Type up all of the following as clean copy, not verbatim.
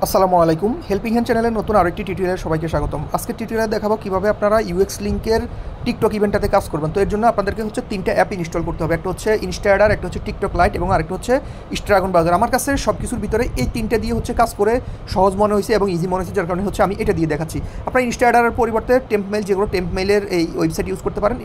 আসসালামু আলাইকুম। Helping hand চ্যানেলের নতুন আরেকটি টিউটোরিয়ালে সবাইকে স্বাগতম। আজকে টিউটোরিয়ালে দেখাবো কিভাবে আপনারা ইউএক্স লিংকের টিকটক ইভেন্টটাতে কাজ করবেন। তো এর জন্য আপনাদেরকে হচ্ছে 3টা অ্যাপ ইনস্টল করতে হবে। একটা হচ্ছে ইনস্টাডার, একটা হচ্ছে টিকটক লাইট এবং আরেকটা হচ্ছে স্ট্রাগন ব্রাউজার। আমার কাছে সব কিছুর ভিতরে এই 3টা দিয়ে হচ্ছে কাজ করে সহজ মনে হয়েছে এবং ইজি মনে হয়েছে, যার কারণে হচ্ছে আমি এটা দিয়ে দেখাচ্ছি। আপনারা ইনস্টাডারের পরিবর্তে টেম্পমেইল, যেগুলো টেম্পমেইলের এই ওয়েবসাইট ইউজ করতে পারেন।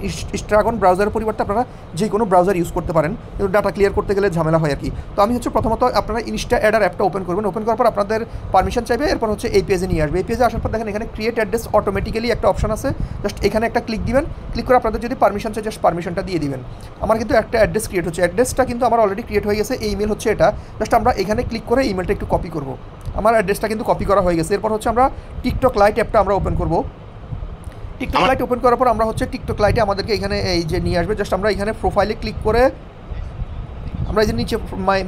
স্ট্রাগন ব্রাউজারের পরিবর্তে আপনারা যে কোনো ব্রাউজার ইউজ করতে পারেন, কিন্তু ডাটা ক্লিয়ার করতে গেলে ঝামেলা হয় আর কি। তো আমি হচ্ছে প্রথমত আপনারা ইনস্টাডার অ্যাপটা ওপেন করবেন। ওপেন করার পর আপনাদের পারমিশন চাইবে, এরপর হচ্ছে এই পেজে নিয়ে আসবে। এই পেজে আসার পর দেখেন এখানে ক্রিয়েট অ্যাড্রেস অটোমেটিক্যালি একটা অপশন আছে, জাস্ট এখানে একটা ক্লিক দিবেন। ক্লিক করে আপনাদের যদি পারমিশন চাই জাস্ট পারমিশনটা দিয়ে দিবেন। আমার কিন্তু একটা অ্যাড্রেস ক্রিয়েট হচ্ছে, অ্যাড্রেসটা কিন্তু আমার অলরেডি ক্রিয়েট হয়ে গেছে। এই ইমেল হচ্ছে এটা, জাস্ট আমরা এখানে ক্লিক করে ইমেলটা একটু কপি করব। আমার অ্যাড্রেসটা কিন্তু কপি করা হয়ে গেছে। এরপর হচ্ছে আমরা টিকটক লাইট অ্যাপটা আমরা ওপেন করব। টিকটক লাইট ওপেন করার পর আমরা হচ্ছে টিকটক লাইটে আমাদেরকে এখানে এই যে নিয়ে আসবে। জাস্ট আমরা এখানে প্রোফাইলে ক্লিক করে আমরা এই যে নিচে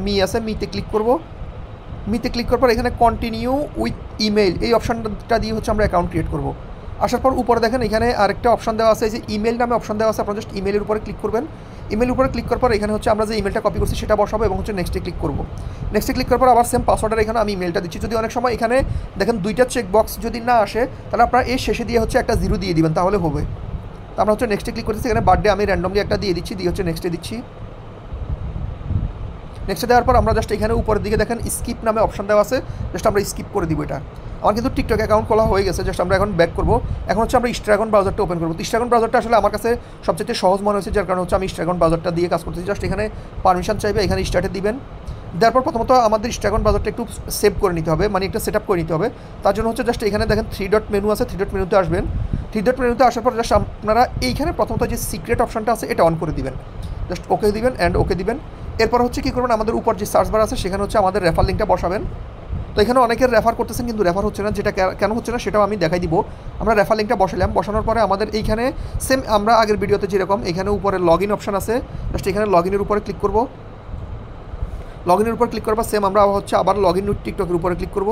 মি আছে, মিতে ক্লিক করব। মিতে ক্লিক করার পর এখানে কন্টিনিউ উইথ ইমেল এই অপশানটা দিয়ে হচ্ছে আমরা অ্যাকাউন্ট ক্রিয়েট করব। আসার পর উপরে দেখেন এখানে আরেকটা অপশান দেওয়া আছে, এই যে ইমেল নামে অপশান দেওয়া আছে। আপনারা জাস্ট ইমেলের উপরে ক্লিক করবেন। ইমেলের উপরে ক্লিক করার পর এখানে হচ্ছে আমরা যে ইমেলটা কপি করছি সেটা বসাবো এবং হচ্ছে নেক্সটে ক্লিক করব। নেক্সটে ক্লিক করার পর আবার সেম পাসওয়ার্ডের এখানে আমি ইমেলটা দিচ্ছি। যদি অনেক সময় এখানে দেখেন 2টা চেকবক্স যদি না আসে, তাহলে আপনারা এর শেষে দিয়ে হচ্ছে একটা 0 দিয়ে দিবেন, তাহলে হবে। তো আমরা হচ্ছে নেক্সটে ক্লিক করতেছি। এখানে বার্থডে আমি র্যান্ডমলি একটা দিয়ে দিচ্ছি, দিয়ে হচ্ছে নেক্সটে দিচ্ছি। নেক্সটে দেওয়ার পর আমরা জাস্ট এখানে উপরের দিকে দেখেন স্কিপ নামে অপশান দেওয়া আছে, জাস্ট আমরা স্কিপ করে দিব। এটা আমার কিন্তু টিকটক অ্যাকাউন্ট খোলা হয়ে গেছে। জাস্ট আমরা এখন ব্যাক করব। এখন হচ্ছে আমরা স্ট্রাগন ব্রাউজারটা ওপেন করবো। তো স্ট্রাগন ব্রাউজারটা আসলে আমার কাছে সবচেয়ে সহজ মনে হয়েছে, যার কারণে হচ্ছে আমি স্ট্রাগন ব্রাউজারটা দিয়ে কাজ করতেছি। জাস্ট এখানে পারমিশন চাইবে, এখানে স্টার্টে দিবেন। দেওয়ার পর প্রথমত আমাদের স্ট্রাগন ব্রাউজারটা একটু সেভ করে নিতে হবে, মানে একটা সেট আপ করে নিতে হবে। তার জন্য হচ্ছে জাস্ট এখানে দেখেন 3 ডট মেনু আছে, 3 ডট মেনুতে আসবেন। 3 ডট মেনুতে আসার পর জাস্ট আপনারা এইখানে প্রথমত যে সিক্রেট অপশনটা আছে এটা অন করে দিবেন। জাস্ট ওকে দিবেন অ্যান্ড ওকে দিবেন। এরপর হচ্ছে কী করবেন, আমাদের উপর যে সার্চ বার আছে সেখানে হচ্ছে আমাদের রেফার লিঙ্কটা বসাবেন। তো এখানে অনেকের রেফার করতেছেন কিন্তু রেফার হচ্ছে না, যেটা কেন হচ্ছে না সেটাও আমি দেখাই দিব। আমরা রেফার লিঙ্কটা বসালাম, বসানোর পরে আমাদের এইখানে সেম আমরা আগের ভিডিওতে যেরকম এখানে উপরে লগ ইন অপশন আছে, জাস্ট এখানে লগ ইনের উপরে ক্লিক করব। লগ ইনের উপর ক্লিক করবার সেম আমরা হচ্ছে আবার লগ ইন উইথ টিকটকের উপরে ক্লিক করব।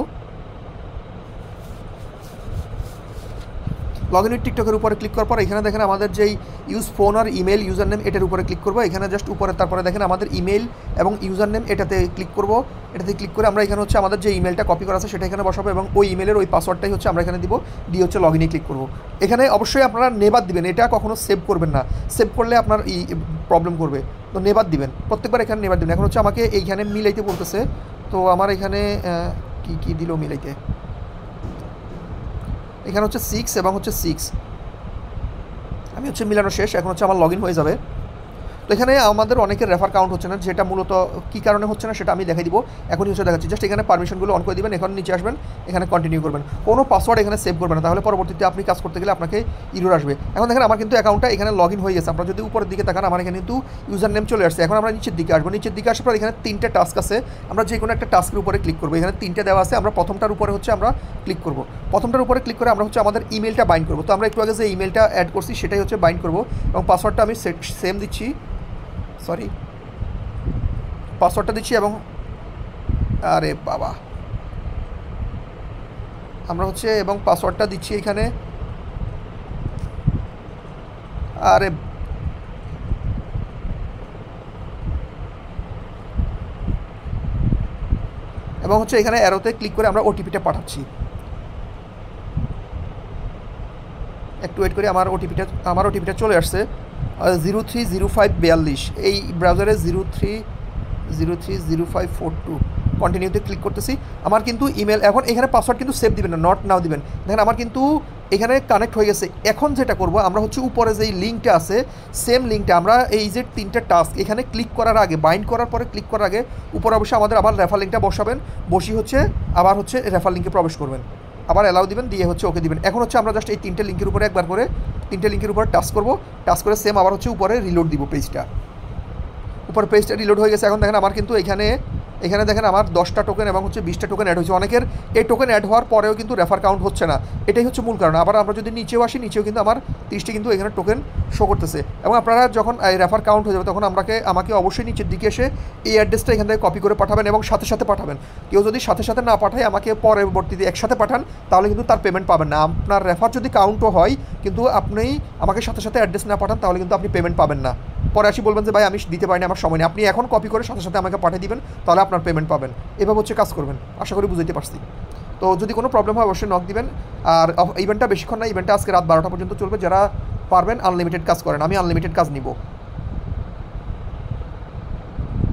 লগ ইন উইথ টিকটকের উপরে ক্লিক করার পর এখানে দেখেন আমাদের যেই ইউজ ফোন আর ইমেল ইউজার নেম এটার উপরে ক্লিক করবো। এখানে জাস্ট উপরে তারপরে দেখেন আমাদের ইমেল এবং ইউজার নেম এটাতে ক্লিক করবো। এটাতে ক্লিক করে আমরা এখানে হচ্ছে আমাদের যে ইমেলটা কপি করা আছে সেটা এখানে বসাবো এবং ওই ইমেলের ওই পাসওয়ার্ডটাই হচ্ছে আমরা এখানে দিব, দিয়ে হচ্ছে লগ ইনে ক্লিক করবো। এখানে অবশ্যই আপনারা নেবার দিবেন, এটা কখনো সেভ করবেন না, সেভ করলে আপনার প্রবলেম করবে। তো নেবার দিবেন, প্রত্যেকবার এখানে নেবার দিবেন। এখন হচ্ছে আমাকে এইখানে মিলাইতে বলতেছে, তো আমার এখানে কি দিল মিলাইতে, এখানে হচ্ছে 6 এবং হচ্ছে 6 আমি হচ্ছে মিলানো শেষ। এখন হচ্ছে আমার লগ ইন হয়ে যাবে। তো এখানে আমাদের অনেকের রেফার কাউন্ট হচ্ছে না, যেটা মূলত কী কারণে হচ্ছে না সেটা আমি দেখাই দিব। এখনই হচ্ছে দেখাচ্ছি। জাস্ট এখানে পারমিশনগুলো অন করে দিবেন, এখন নিচে আসবেন, এখানে কন্টিনিউ করবেন। কোনো পাসওয়ার্ড এখানে সেভ করবেন না, তাহলে পরবর্তীতে আপনি কাজ করতে গেলে আপনাকে ইরর আসবে। এখন দেখেন আমার কিন্তু অ্যাকাউন্টটা এখানে লগ ইন হয়ে গেছে। আপনারা যদি উপরের দিকে তাকান আমার এখানে কিন্তু ইউজার নেম চলে আসছে। এখন আমরা নিচের দিকে আসবো। নিচের দিকে আসার পর এখানে 3টে টাস্ক আছে, আমরা যে কোনো একটা টাস্কের উপরে ক্লিক করবো। এখানে 3টে দেওয়া আছে, আমরা প্রথমটার উপরে হচ্ছে আমরা ক্লিক করব। প্রথমটার উপরে ক্লিক করে আমরা হচ্ছে আমাদের ইমেলটা বাইন্ড করবো। তো আমরা একটু আগে যে ইমেলটা অ্যাড করছি সেটাই হচ্ছে বাইন্ড করবো এবং পাসওয়ার্ডটা আমি সেম দিচ্ছি, সরি পাসওয়ার্ডটা দিচ্ছি এবং আরে বাবা আমরা হচ্ছে এবং পাসওয়ার্ডটা দিচ্ছি এখানে, আরে এবং হচ্ছে এখানে অ্যারোতে ক্লিক করে আমরা ওটিপিটা পাঠাচ্ছি। একটু ওয়েট করি, আমার ওটিপিটা চলে আসছে 030542। এই ব্রাউজারে 030542 কন্টিনিউতে ক্লিক করতেছি। আমার কিন্তু ইমেল, এখন এখানে পাসওয়ার্ড কিন্তু সেভ দিবেন না, নট নাও দিবেন। দেখেন আমার কিন্তু এখানে কানেক্ট হয়ে গেছে। এখন যেটা করব আমরা হচ্ছে উপরে যেই লিঙ্কটা আছে সেম লিঙ্কটা আমরা এই যে 3টে টাস্ক এখানে ক্লিক করার আগে, বাইন্ড করার পরে ক্লিক করার আগে উপরে অবশ্যই আমাদের আবার রেফার লিঙ্কটা বসাবেন। বসি হচ্ছে আবার হচ্ছে রেফার লিঙ্কে প্রবেশ করবেন, আবার অ্যালাউ দিবেন, দিয়ে হচ্ছে ওকে দিবেন। এখন হচ্ছে আমরা জাস্ট এই 3টে লিঙ্কের উপরে একবার করে 3টে লিঙ্কের উপরে টাচ করব। টাচ করে সেম আবার হচ্ছে উপরে রিলোড দিব পেজটা। উপর পেজটা রিলোড হয়ে গেছে। এখন দেখেন আমার কিন্তু এখানে দেখেন আমার 10টা টোকেন এবং হচ্ছে 20টা টোকেন অ্যাড হয়েছে। অনেকের এই টোকেন অ্যাড হওয়ার পরেও কিন্তু রেফার কাউন্ট হচ্ছে না, এটাই হচ্ছে মূল কারণ। আবার আমরা যদি নিচেও আসি, নিচেও কিন্তু আমার 30টি কিন্তু এখানে টোকেন শো করতেছে। এবং আপনারা যখন এই রেফার কাউন্ট হয়ে যাবে তখন আমাকে অবশ্যই নিচের দিকে এসে এই অ্যাড্রেসটা এখান থেকে কপি করে পাঠাবেন এবং সাথে সাথে পাঠাবেন। কেউ যদি সাথে সাথে না পাঠায়, আমাকে পরবর্তীতে একসাথে পাঠান, তাহলে কিন্তু তার পেমেন্ট পাবেন না। আপনার রেফার যদি কাউন্টও হয় কিন্তু আপনি আমাকে সাথে সাথে অ্যাড্রেস না পাঠান, তাহলে কিন্তু আপনি পেমেন্ট পাবেন না। পরে আসি বলবেন যে ভাই আমি দিতে পারিনি, আমার সময় নেই। আপনি এখন কপি করে সাথে সাথে আমাকে পাঠিয়ে দিবেন, তাহলে আপনার পেমেন্ট পাবেন। এভাবে হচ্ছে কাজ করবেন। আশা করি বুঝতে পারছি। তো যদি কোনো প্রবলেম হয় অবশ্যই নক দিবেন। আর ইভেন্টটা বেশিক্ষণ না, ইভেন্টটা আজকে রাত 12টা পর্যন্ত চলবে। যারা পারবেন আনলিমিটেড কাজ করেন, আমি আনলিমিটেড কাজ নিব।